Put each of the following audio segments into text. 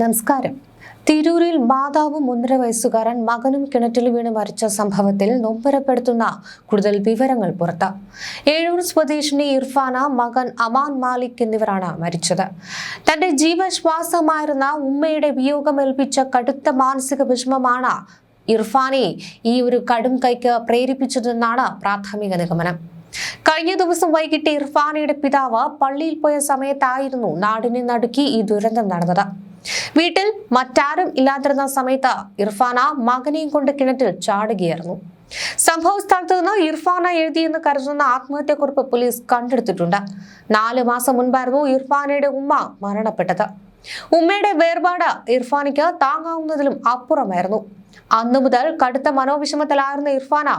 നമസ്കാരം. തിരൂരിൽ മാതാവും 1.5 വയസ്സുകാരൻ മകനും കിണറ്റിൽ വീണ് മരിച്ച സംഭവത്തിൽ നൊമ്പരപ്പെടുത്തുന്ന കൂടുതൽ വിവരങ്ങൾ പുറത്ത്. ഏഴൂർ സ്വദേശിനി ഇർഫാന, മകൻ അമാൻ മാലിക് എന്നിവരാണ് മരിച്ചത്. തന്റെ ജീവശ്വാസമായിരുന്ന ഉമ്മയുടെ വിയോഗമേൽപ്പിച്ച കടുത്ത മാനസിക വിഷമമാണ് ഇർഫാനയെ ഈ ഒരു കടും കൈക്ക് പ്രേരിപ്പിച്ചതെന്നാണ് പ്രാഥമിക നിഗമനം. കഴിഞ്ഞ ദിവസം വൈകിട്ട് ഇർഫാനയുടെ പിതാവ് പള്ളിയിൽ പോയ സമയത്തായിരുന്നു നാടിനെ നടുക്കി ഈ ദുരന്തം നടന്നത്. വീട്ടിൽ മറ്റാരും ഇല്ലാതിരുന്ന സമയത്ത് ഇർഫാന മകനെയും കൊണ്ട് കിണറ്റിൽ ചാടുകയായിരുന്നു. സംഭവ സ്ഥലത്ത് നിന്ന് ഇർഫാന എഴുതിയെന്ന് കരുതുന്ന ആത്മഹത്യാക്കുറിപ്പ് പോലീസ് കണ്ടെടുത്തിട്ടുണ്ട്. 4 മാസം മുൻപായിരുന്നു ഇർഫാനയുടെ ഉമ്മ മരണപ്പെട്ടത്. ഉമ്മയുടെ വേർപാട് ഇർഫാനയ്ക്ക് താങ്ങാവുന്നതിലും അപ്പുറമായിരുന്നു. അന്നു മുതൽ കടുത്ത മനോവിഷമത്തിലായിരുന്ന ഇർഫാന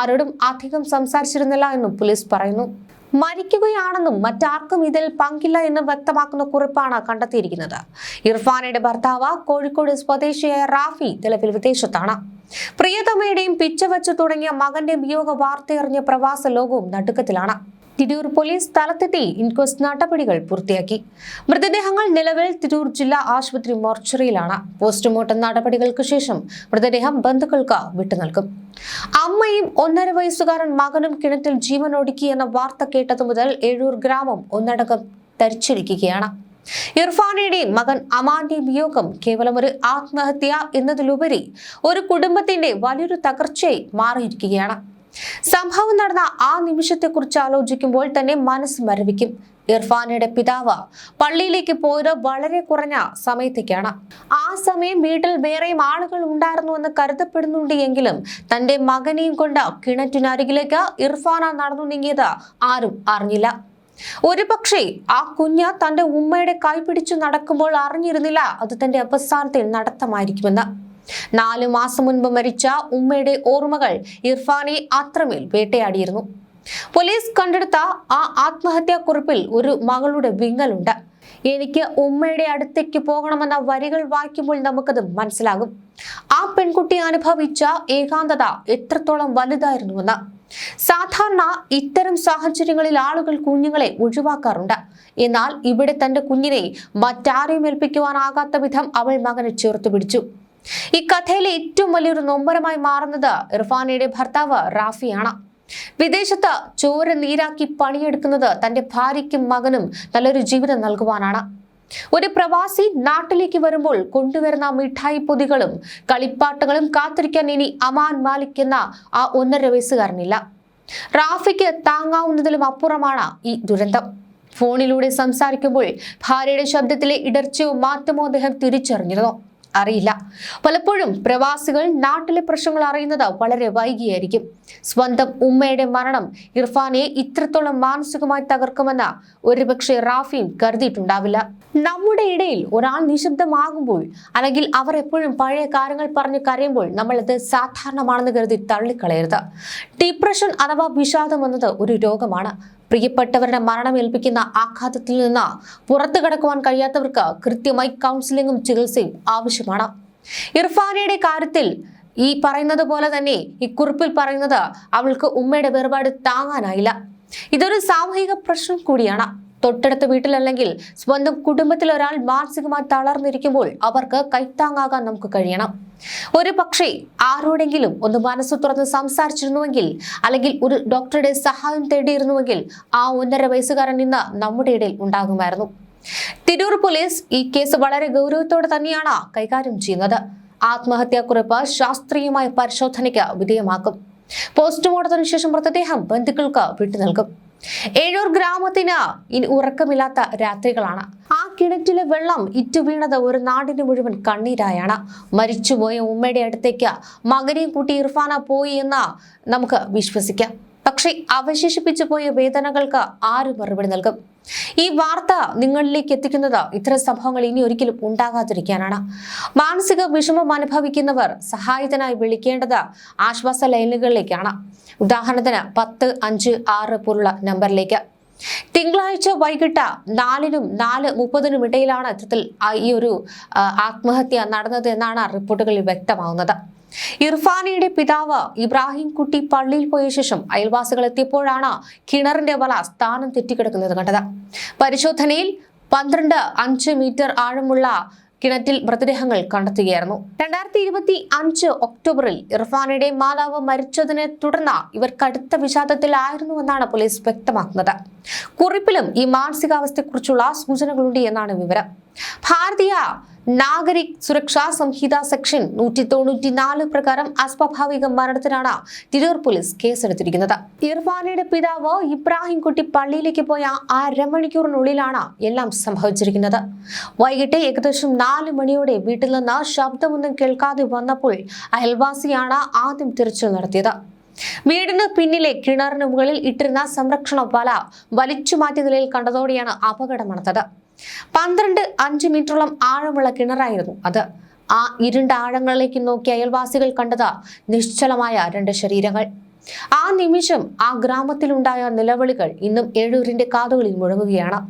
ആരോടും അധികം സംസാരിച്ചിരുന്നില്ല എന്നും പോലീസ് പറയുന്നു. മരിക്കുകയാണെന്നും മറ്റാർക്കും ഇതിൽ പങ്കില്ല എന്നും വ്യക്തമാക്കുന്ന കുറിപ്പാണ് കണ്ടെത്തിയിരിക്കുന്നത്. ഇർഫാനയുടെ ഭർത്താവ് കോഴിക്കോട് സ്വദേശിയായ റാഫി നിലവിൽ വിദേശത്താണ്. പ്രിയതമയുടെയും പിച്ചവച്ചു തുടങ്ങിയ മകന്റെ വിയോഗ വാർത്തയറിഞ്ഞ പ്രവാസ ലോകവും നടുക്കത്തിലാണ്. തിരൂർ പോലീസ് സ്ഥലത്തെത്തി ഇൻക്വസ്റ്റ് നടപടികൾ പൂർത്തിയാക്കി. മൃതദേഹങ്ങൾ നിലവിൽ തിരൂർ ജില്ലാ ആശുപത്രി മോർച്ചറിയിലാണ്. പോസ്റ്റ്മോർട്ടം നടപടികൾക്ക് ശേഷം മൃതദേഹം ബന്ധുക്കൾക്ക് വിട്ടുനൽകും. അമ്മയും 1.5 വയസ്സുകാരൻ മകനും കിണറ്റിൽ ജീവനൊടുക്കി എന്ന വാർത്ത കേട്ടതു മുതൽ ഏഴൂർ ഗ്രാമം ഒന്നടങ്കം തരിച്ചിരിക്കുകയാണ്. ഇർഫാനയുടെയും മകൻ അമാന്റെയും വിയോഗം കേവലം ഒരു ആത്മഹത്യ എന്നതിലുപരി ഒരു കുടുംബത്തിന്റെ വലിയൊരു തകർച്ചയായി മാറിയിരിക്കുകയാണ്. സംഭവം നടന്ന ആ നിമിഷത്തെക്കുറിച്ച് ആലോചിക്കുമ്പോൾ തന്നെ മനസ്സ് മരവിക്കും. ഇർഫാനയുടെ പിതാവ് പള്ളിയിലേക്ക് പോയത് വളരെ കുറഞ്ഞ സമയത്തേക്കാണ്. ആ സമയം വീട്ടിൽ വേറെയും ആളുകൾ ഉണ്ടായിരുന്നുവെന്ന് കരുതപ്പെടുന്നുണ്ട് എങ്കിലും തന്റെ മകനെയും കൊണ്ട് കിണറ്റിനരികിലേക്ക് ഇർഫാന നടന്നു നീങ്ങിയത് ആരും അറിഞ്ഞില്ല. ഒരു പക്ഷേ ആ കുഞ്ഞ് തന്റെ ഉമ്മയുടെ കൈ പിടിച്ചു നടക്കുമ്പോൾ അറിഞ്ഞിരുന്നില്ല അത് തന്റെ അവസാനത്തെ നടത്തമായിരിക്കുമെന്ന്. 4 മാസം മുൻപ് മരിച്ച ഉമ്മയുടെ ഓർമ്മകൾ ഇർഫാനെ അത്രമേൽ വേട്ടയാടിയിരുന്നു. പോലീസ് കണ്ടെടുത്ത ആ ആത്മഹത്യാക്കുറിപ്പിൽ ഒരു മകളുടെ വിങ്ങലുണ്ട്. എനിക്ക് ഉമ്മയുടെ അടുത്തേക്ക് പോകണമെന്ന വരികൾ വായിക്കുമ്പോൾ നമുക്കത് മനസ്സിലാകും. ആ പെൺകുട്ടി അനുഭവിച്ച ഏകാന്തത എത്രത്തോളം വലുതായിരുന്നുവെന്ന്. സാധാരണ ഇത്തരം സാഹചര്യങ്ങളിൽ ആളുകൾ കുഞ്ഞുങ്ങളെ ഒഴിവാക്കാറുണ്ട്. എന്നാൽ ഇവിടെ തന്റെ കുഞ്ഞിനെ മറ്റാരെയും ഏൽപ്പിക്കുവാനാകാത്ത വിധം അവൾ മകനെ ചേർത്ത് പിടിച്ചു. ഈ കഥയിലെ ഏറ്റവും വലിയൊരു നൊമ്പരമായി മാറുന്നത് ഇർഫാനയുടെ ഭർത്താവ് റാഫിയാണ്. വിദേശത്ത് ചോര നീരാക്കി പണിയെടുക്കുന്നത് തന്റെ ഭാര്യയ്ക്കും മകനും നല്ലൊരു ജീവിതം നൽകുവാനാണ്. ഒരു പ്രവാസി നാട്ടിലേക്ക് വരുമ്പോൾ കൊണ്ടുവരുന്ന മിഠായി പൊതികളും കളിപ്പാട്ടങ്ങളും കാത്തിരിക്കാൻ ഇനി അമാൻ മാലിക് എന്ന ആ 1.5 വയസ്സുകാരനില്ല. റാഫിക്ക് താങ്ങാവുന്നതിലും അപ്പുറമാണ് ഈ ദുരന്തം. ഫോണിലൂടെ സംസാരിക്കുമ്പോൾ ഭാര്യയുടെ ശബ്ദത്തിലെ ഇടർച്ചയോ മാറ്റമോ അദ്ദേഹം തിരിച്ചറിഞ്ഞിരുന്നോ അറിയില്ല. പലപ്പോഴും പ്രവാസികൾ നാട്ടിലെ പ്രശ്നങ്ങൾ അറിയുന്നത് വളരെ വൈകിയായിരിക്കും. സ്വന്തം ഉമ്മയുടെ മരണം ഇർഫാനെ ഇത്രത്തോളം മാനസികമായി തകർക്കുമെന്ന് ഒരുപക്ഷെ റാഫിയും കരുതിയിട്ടുണ്ടാവില്ല. നമ്മുടെ ഇടയിൽ ഒരാൾ നിശബ്ദമാകുമ്പോൾ അല്ലെങ്കിൽ അവർ എപ്പോഴും പഴയ കാര്യങ്ങൾ പറഞ്ഞ് കരയുമ്പോൾ നമ്മൾ അത് സാധാരണമാണെന്ന് കരുതി തള്ളിക്കളയരുത്. ഡിപ്രഷൻ അഥവാ വിഷാദം എന്നത് ഒരു രോഗമാണ്. പ്രിയപ്പെട്ടവരുടെ മരണം ഏൽപ്പിക്കുന്ന ആഘാതത്തിൽ നിന്ന് പുറത്തു കടക്കുവാൻ കഴിയാത്തവർക്ക് കൃത്യമായി കൗൺസിലിംഗും ചികിത്സയും ആവശ്യമാണ്. ഇർഫാനയുടെ കാര്യത്തിൽ ഈ പറയുന്നത് പോലെ തന്നെ ഈ കുറിപ്പിൽ പറയുന്നത് അവൾക്ക് ഉമ്മയുടെ വേർപാട് താങ്ങാനായില്ല. ഇതൊരു സാമൂഹിക പ്രശ്നം കൂടിയാണ്. തൊട്ടടുത്ത വീട്ടിലല്ലെങ്കിൽ സ്വന്തം കുടുംബത്തിൽ ഒരാൾ മാനസികമായി തളർന്നിരിക്കുമ്പോൾ അവർക്ക് കൈത്താങ്ങാകാൻ നമുക്ക് കഴിയണം. ഒരു പക്ഷേ ആരോടെങ്കിലും ഒന്ന് മനസ്സ് തുറന്ന് സംസാരിച്ചിരുന്നുവെങ്കിൽ അല്ലെങ്കിൽ ഒരു ഡോക്ടറുടെ സഹായം തേടിയിരുന്നുവെങ്കിൽ ആ 1.5 വയസ്സുകാരൻ ഇന്ന് നമ്മുടെ ഇടയിൽ ഉണ്ടാകുമായിരുന്നു. തിരൂർ പോലീസ് ഈ കേസ് വളരെ ഗൗരവത്തോടെ തന്നെയാണ് കൈകാര്യം ചെയ്യുന്നത്. ആത്മഹത്യാക്കുറിപ്പ് ശാസ്ത്രീയമായ പരിശോധനയ്ക്ക് വിധേയമാക്കും. പോസ്റ്റ്മോർട്ടത്തിന് ശേഷം മൃതദേഹം ബന്ധുക്കൾക്ക് വിട്ടുനൽകും. ഏഴൂർ ഗ്രാമത്തിന് ഇനി ഉറക്കമില്ലാത്ത രാത്രികളാണ്. ആ കിണറ്റിലെ വെള്ളം ഇറ്റുവീണത് ഒരു നാടിന് മുഴുവൻ കണ്ണീരായാണ്. മരിച്ചുപോയ ഉമ്മയുടെ അടുത്തേക്ക് മകനെയും കൂട്ടി ഇർഫാന പോയി എന്ന് നമുക്ക് വിശ്വസിക്കാം. പക്ഷേ അവശേഷിപ്പിച്ചു പോയ വേദനകൾക്ക് ആര് മറുപടി നൽകും? ഈ വാർത്ത നിങ്ങളിലേക്ക് എത്തിക്കുന്നത് ഇത്തരം സംഭവങ്ങൾ ഇനി ഒരിക്കലും ഉണ്ടാകാതിരിക്കാനാണ്. മാനസിക വിഷമം അനുഭവിക്കുന്നവർ സഹായത്തിനായി വിളിക്കേണ്ടത് ആശ്വാസ ലൈനുകളിലേക്കാണ്. ഉദാഹരണത്തിന് 1056 പോലുള്ള നമ്പറിലേക്ക്. തിങ്കളാഴ്ച വൈകിട്ട് 4-നും 4:30-നും ഇടയിലാണ് ഇത്തരത്തിൽ ഈ ഒരു ആത്മഹത്യ നടന്നത് എന്നാണ് റിപ്പോർട്ടുകളിൽ വ്യക്തമാവുന്നത്. ഇർഫാനയുടെ പിതാവ് ഇബ്രാഹിം കുട്ടി പള്ളിയിൽ പോയ ശേഷം അയൽവാസികൾ എത്തിയപ്പോഴാണ് കിണറിന്റെ വല സ്ഥാനം തെറ്റിക്കിടക്കുന്നത് കണ്ടത്. പരിശോധനയിൽ 12.5 മീറ്റർ ആഴമുള്ള കിണറ്റിൽ മൃതദേഹങ്ങൾ കണ്ടെത്തുകയായിരുന്നു. 2025 ഒക്ടോബറിൽ ഇർഫാനയുടെ മാതാവ് മരിച്ചതിനെ തുടർന്ന് ഇവർ കടുത്ത വിഷാദത്തിലായിരുന്നുവെന്നാണ് പോലീസ് വ്യക്തമാക്കുന്നത്. കുറിപ്പിലും ഈ മാനസികാവസ്ഥയെക്കുറിച്ചുള്ള സൂചനകളുണ്ട് എന്നാണ് വിവരം. ഭാരതീയ നാഗരിക് സുരക്ഷാ സംഹിത സെക്ഷൻ 194 പ്രകാരം അസ്വാഭാവിക മരണത്തിനാണ് തിരൂർ പോലീസ് കേസെടുത്തിരിക്കുന്നത്. ഇർഫാനയുടെ പിതാവ് ഇബ്രാഹിം കുട്ടി പള്ളിയിലേക്ക് പോയ 1/2 മണിക്കൂറിനുള്ളിലാണ് എല്ലാം സംഭവിച്ചിരിക്കുന്നത്. വൈകിട്ട് ഏകദേശം 4 മണിയോടെ വീട്ടിൽ നിന്ന് ശബ്ദമൊന്നും കേൾക്കാതെ വന്നപ്പോൾ അയൽവാസിയാണ് ആദ്യം തിരച്ചിൽ നടത്തിയത്. വീടിന് പിന്നിലെ കിണറിന് മുകളിൽ ഇട്ടിരുന്ന സംരക്ഷണ വല വലിച്ചു മാറ്റിയ നിലയിൽ കണ്ടതോടെയാണ് അപകടം നടന്നത്. 12-5 മീറ്ററോളം ആഴമുള്ള കിണറായിരുന്നു അത്. ആ ഇരുണ്ട ആഴങ്ങളിലേക്ക് നോക്കിയ അയൽവാസികൾ കണ്ടത് നിശ്ചലമായ 2 ശരീരങ്ങൾ. ആ നിമിഷം ആ ഗ്രാമത്തിലുണ്ടായ നിലവിളികൾ ഇന്നും ഏഴൂരിന്റെ കാതുകളിൽ മുഴങ്ങുകയാണ്.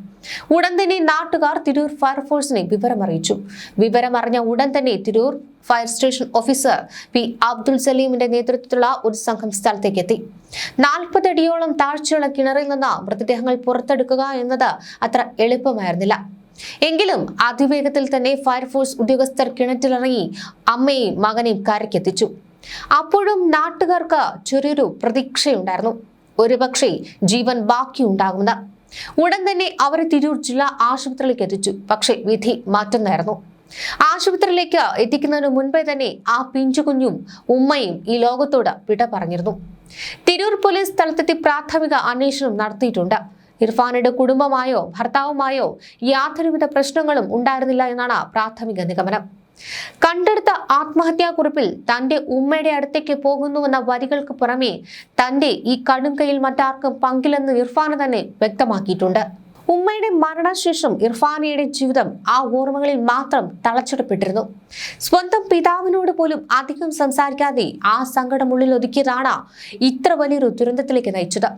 ഉടൻ തന്നെ നാട്ടുകാർ തിരൂർ ഫയർഫോഴ്സിനെ വിവരമറിയിച്ചു. വിവരമറിഞ്ഞ ഉടൻ തന്നെ Tirur fire station officer P Abdul സലീമിന്റെ നേതൃത്വത്തിലുള്ള ഒരു സംഘം സ്ഥലത്തേക്ക് എത്തി. 40 അടിയോളം താഴ്ചയുള്ള കിണറിൽ നിന്ന് മൃതദേഹങ്ങൾ പുറത്തെടുക്കുക എന്നത് അത്ര എളുപ്പമായിരുന്നില്ല. എങ്കിലും അതിവേഗത്തിൽ തന്നെ ഫയർഫോഴ്സ് ഉദ്യോഗസ്ഥർ കിണറ്റിലിറങ്ങി അമ്മയെയും മകനെയും കരയ്ക്കെത്തിച്ചു. അപ്പോഴും നാട്ടുകാർക്ക് ചെറിയൊരു പ്രതീക്ഷയുണ്ടായിരുന്നു, ഒരുപക്ഷെ ജീവൻ ബാക്കിയുണ്ടാകുമെന്ന്. ഉടൻ തന്നെ അവരെ തിരൂർ ജില്ലാ ആശുപത്രിയിലേക്ക് എത്തിച്ചു. പക്ഷേ വിധി മറ്റൊന്നായിരുന്നു. ആശുപത്രിയിലേക്ക് എത്തിക്കുന്നതിന് മുൻപേ തന്നെ ആ പിഞ്ചു കുഞ്ഞും ഉമ്മയും ഈ ലോകത്തോട് വിട പറഞ്ഞിരുന്നു. തിരൂർ പോലീസ് സ്ഥലത്തെത്തി പ്രാഥമിക അന്വേഷണം നടത്തിയിട്ടുണ്ട്. ഇർഫാനയുടെ കുടുംബമായോ ഭർത്താവുമായോ യാതൊരുവിധ പ്രശ്നങ്ങളും ഉണ്ടായിരുന്നില്ല എന്നാണ് പ്രാഥമിക നിഗമനം. കണ്ടെടുത്ത ആത്മഹത്യാക്കുറിപ്പിൽ തന്റെ ഉമ്മയുടെ അടുത്തേക്ക് പോകുന്നുവെന്ന വരികൾക്ക് പുറമെ തന്റെ ഈ കടുംകൈയിൽ മറ്റാർക്കും പങ്കില്ലെന്ന് ഇർഫാന തന്നെ വ്യക്തമാക്കിയിട്ടുണ്ട്. ഉമ്മയുടെ മരണശേഷം ഇർഫാനയുടെ ജീവിതം ആ ഓർമ്മകളിൽ മാത്രം തളച്ചിടപ്പെട്ടിരുന്നു. സ്വന്തം പിതാവിനോട് പോലും അധികം സംസാരിക്കാതെ ആ സങ്കടമുള്ളിൽ ഒതുക്കിയതാണ് ഇത്ര വലിയൊരു ദുരന്തത്തിലേക്ക് നയിച്ചത്.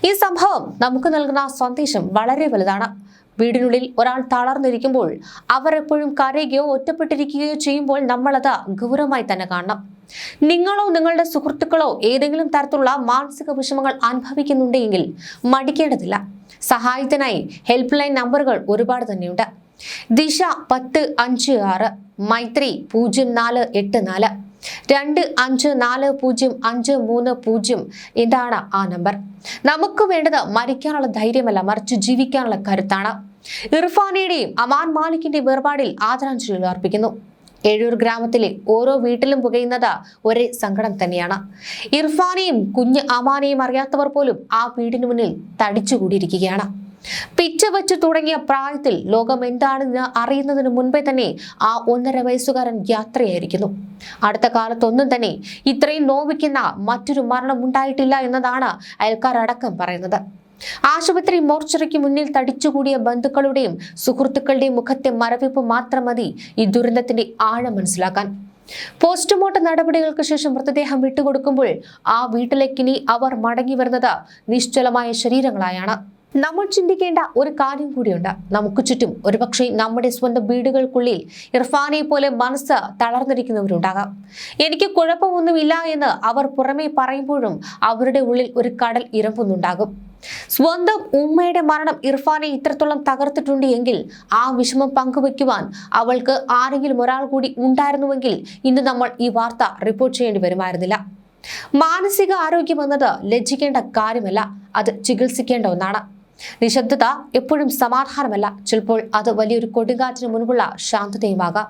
ഈ സംഭവം നമുക്ക് നൽകുന്ന സന്ദേശം വളരെ വലുതാണ്. വീടിനുള്ളിൽ ഒരാൾ തളർന്നിരിക്കുമ്പോൾ, അവർ എപ്പോഴും കരയുകയോ ഒറ്റപ്പെട്ടിരിക്കുകയോ ചെയ്യുമ്പോൾ നമ്മളത് ഗൗരവമായി തന്നെ കാണണം. നിങ്ങളോ നിങ്ങളുടെ സുഹൃത്തുക്കളോ ഏതെങ്കിലും തരത്തിലുള്ള മാനസിക വിഷമങ്ങൾ അനുഭവിക്കുന്നുണ്ടെങ്കിൽ മടിക്കേണ്ടതില്ല. സഹായത്തിനായി ഹെൽപ്പ് ലൈൻ നമ്പറുകൾ ഒരുപാട് തന്നെയുണ്ട്. ദിശ 1056, മൈത്രി 0484, 25405530. ഇതാണ് ആ നമ്പർ. നമുക്ക് വേണ്ടത് മരിക്കാനുള്ള ധൈര്യമല്ല, മറിച്ച് ജീവിക്കാനുള്ള കരുത്താണ്. ഇർഫാനയുടെയും അമാൻ മാലിക്കിന്റെ വേർപാടിൽ ആദരാഞ്ജലികൾ അർപ്പിക്കുന്നു. ഏഴൂർ ഗ്രാമത്തിലെ ഓരോ വീട്ടിലും പുകയുന്നത് ഒരേ സങ്കടം തന്നെയാണ്. ഇർഫാനെയും കുഞ്ഞ് അമാനെയും അറിയാത്തവർ പോലും ആ വീടിന് മുന്നിൽ തടിച്ചുകൂടിയിരിക്കുകയാണ്. പിച്ച വെച്ച് തുടങ്ങിയ പ്രായത്തിൽ ലോകം എന്താണെന്ന് അറിയുന്നതിന് മുൻപേ തന്നെ ആ 1.5 വയസ്സുകാരൻ യാത്രയായിരിക്കുന്നു. അടുത്ത കാലത്തൊന്നും തന്നെ ഇത്രയും നോവിക്കുന്ന മറ്റൊരു മരണം ഉണ്ടായിട്ടില്ല എന്നതാണ് അയൽക്കാരടക്കം പറയുന്നത്. ആശുപത്രി മോർച്ചറിക്ക് മുന്നിൽ തടിച്ചുകൂടിയ ബന്ധുക്കളുടെയും സുഹൃത്തുക്കളുടെയും മുഖത്തെ മരവിപ്പ് മാത്രം മതി ഈ ദുരന്തത്തിന്റെ ആഴം മനസ്സിലാക്കാൻ. പോസ്റ്റ്മോർട്ടം നടപടികൾക്ക് ശേഷം മൃതദേഹം വിട്ടുകൊടുക്കുമ്പോൾ ആ വീട്ടിലേക്കിനി അവർ മടങ്ങി വരുന്നത് നിശ്ചലമായ ശരീരങ്ങളായാണ്. നമ്മൾ ചിന്തിക്കേണ്ട ഒരു കാര്യം കൂടിയുണ്ട്. നമുക്ക് ചുറ്റും ഒരുപക്ഷെ നമ്മുടെ സ്വന്തം വീടുകൾക്കുള്ളിൽ ഇർഫാനെ പോലെ മനസ്സ് തളർന്നിരിക്കുന്നവരുണ്ടാകാം. എനിക്ക് കുഴപ്പമൊന്നുമില്ല എന്ന് അവർ പുറമെ പറയുമ്പോഴും അവരുടെ ഉള്ളിൽ ഒരു കടൽ ഇരമ്പുന്നുണ്ടാകും. സ്വന്തം ഉമ്മയുടെ മരണം ഇർഫാനെ ഇത്രത്തോളം തകർത്തിട്ടുണ്ട് എങ്കിൽ ആ വിഷമം പങ്കുവയ്ക്കുവാൻ അവൾക്ക് ആരെങ്കിലും ഒരാൾ കൂടി ഉണ്ടായിരുന്നുവെങ്കിൽ ഇന്ന് നമ്മൾ ഈ വാർത്ത റിപ്പോർട്ട് ചെയ്യേണ്ടി വരുമായിരുന്നില്ല. മാനസിക ആരോഗ്യം എന്നത് ലജ്ജിക്കേണ്ട കാര്യമല്ല, അത് ചികിത്സിക്കേണ്ട ഒന്നാണ്. നിശബ്ദത എപ്പോഴും സമാധാനമല്ല, ചിലപ്പോൾ അത് വലിയൊരു കൊടുങ്കാറ്റിന് മുൻപുള്ള ശാന്തതയുമാകാം.